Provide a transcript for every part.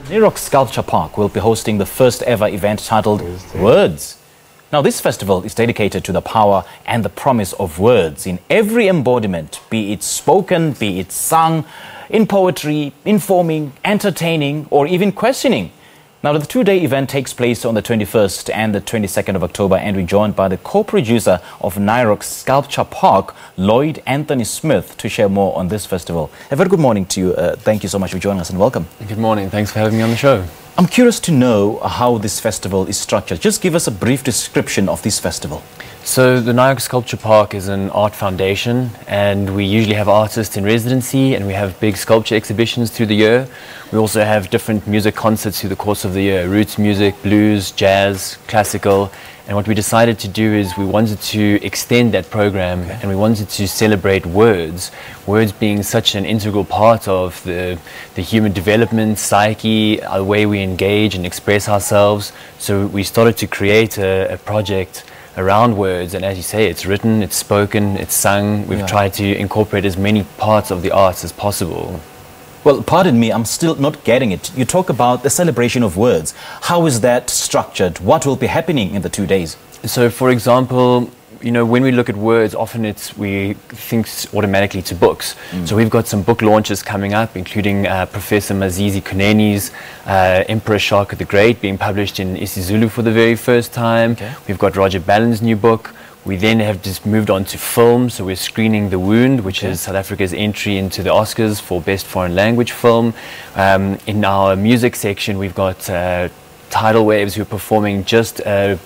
Nirox Sculpture Park will be hosting the first ever event titled Words. Now, this festival is dedicated to the power and the promise of words in every embodiment, be it spoken, be it sung, in poetry, informing, entertaining, or even questioning. Now, the two-day event takes place on the 21st and the 22nd of October, and we're joined by the co-producer of Nirox Sculpture Park, Lloyd Anthony Smith, to share more on this festival. A very good morning to you. Thank you so much for joining us and welcome. Good morning. Thanks for having me on the show. I'm curious to know how this festival is structured. Just give us a brief description of this festival. So the Nirox Sculpture Park is an art foundation, and we usually have artists in residency, and we have big sculpture exhibitions through the year. We also have different music concerts through the course of the year: roots music, blues, jazz, classical. And what we decided to do is we wanted to extend that program, and we wanted to celebrate words being such an integral part of the human development, psyche, the way we engage and express ourselves. So we started to create a project around words, and as you say, it's written, it's spoken, it's sung. We've tried to incorporate as many parts of the arts as possible. Well, pardon me, I'm still not getting it. You talk about the celebration of words. How is that structured? What will be happening in the 2 days? So, for example, you know, when we look at words, often we think automatically to books. So we've got some book launches coming up, including Professor Mazizi Kuneni's Emperor Shaka the Great being published in isiZulu for the very first time. We've got Roger Ballin's new book. We then have just moved on to film, so we're screening The Wound, which is South Africa's entry into the Oscars for Best Foreign Language Film. In our music section, we've got Tidal Waves, who are performing just Bob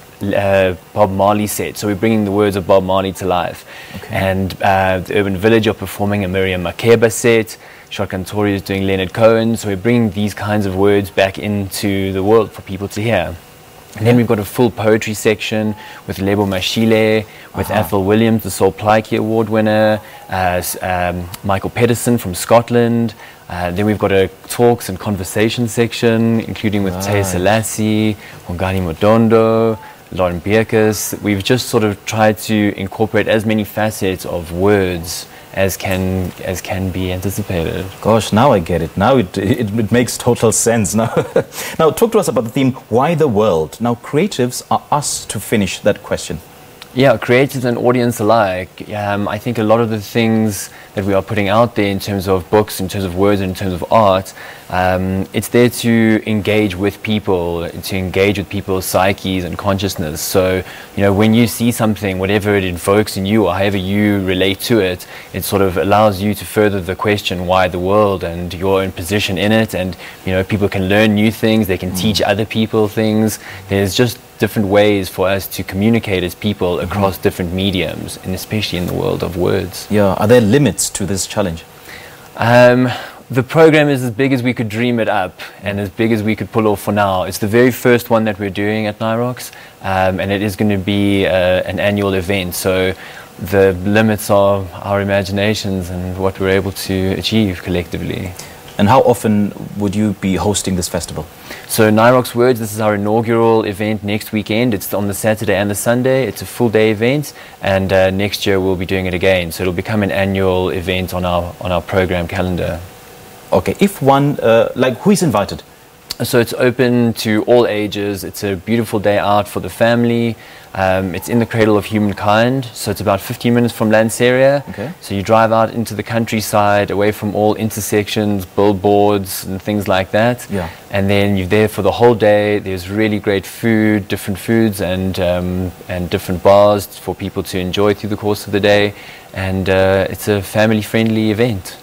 Marley set, so we're bringing the words of Bob Marley to life. And the Urban Village are performing a Miriam Makeba set. Shotkantori is doing Leonard Cohen, so we're bringing these kinds of words back into the world for people to hear. And then we've got a full poetry section with Lebo Mashile, with Athol Williams, the Sol Plaatje Award winner, Michael Pedersen from Scotland. Then we've got a talks and conversation section, including with Taya Selassie, Mongani Modondo, Lauren Bierkes. We've just sort of tried to incorporate as many facets of words as can be anticipated. Gosh, now I get it. Now it makes total sense. Now, now talk to us about the theme, why the world? Now, creatives are asked to finish that question. Yeah, creatives and audience alike. I think a lot of the things that we are putting out there in terms of books, in terms of words, and in terms of art, it's there to engage with people, to engage with people's psyches and consciousness. So, you know, when you see something, whatever it invokes in you or however you relate to it, it sort of allows you to further the question, why the world, and your own position in it. And, you know, people can learn new things, they can teach other people things. There's just different ways for us to communicate as people across different mediums, and especially in the world of words. Yeah, are there limits to this challenge? The program is as big as we could dream it up, and as big as we could pull off for now. It's the very first one that we're doing at Nirox, and it is going to be an annual event. So the limits are our imaginations and what we're able to achieve collectively. And how often would you be hosting this festival? So Nirox Words, this is our inaugural event next weekend. It's on the Saturday and the Sunday. It's a full day event, and next year we'll be doing it again. So it'll become an annual event on our program calendar. Okay, if one, who is invited? So it's open to all ages. It's a beautiful day out for the family. It's in the cradle of humankind, so it's about 15 minutes from Lanseria. So you drive out into the countryside, away from all intersections, billboards and things like that. And then you're there for the whole day. There's really great food, different foods and different bars for people to enjoy through the course of the day. And it's a family-friendly event.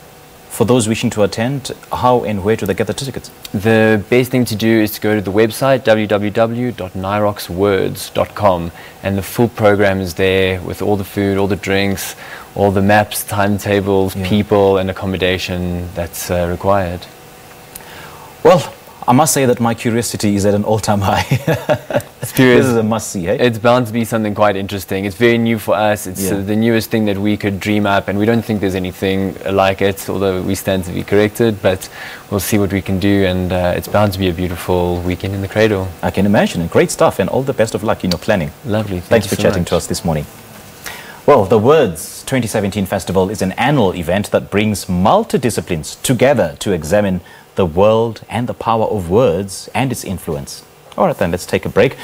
For those wishing to attend, how and where do they get the tickets? The best thing to do is to go to the website www.niroxwords.com, and the full program is there with all the food, all the drinks, all the maps, timetables, people and accommodation that's required. Well, I must say that my curiosity is at an all-time high. This is a must-see, eh? It's bound to be something quite interesting. It's very new for us. It's the newest thing that we could dream up, and we don't think there's anything like it, although we stand to be corrected, but we'll see what we can do, and it's bound to be a beautiful weekend in the cradle. I can imagine, and great stuff, and all the best of luck in your planning. Lovely. Thanks for chatting to us this morning. Well, the Words 2017 Festival is an annual event that brings multidisciplines together to examine the world and the power of words and its influence. All right, then, let's take a break.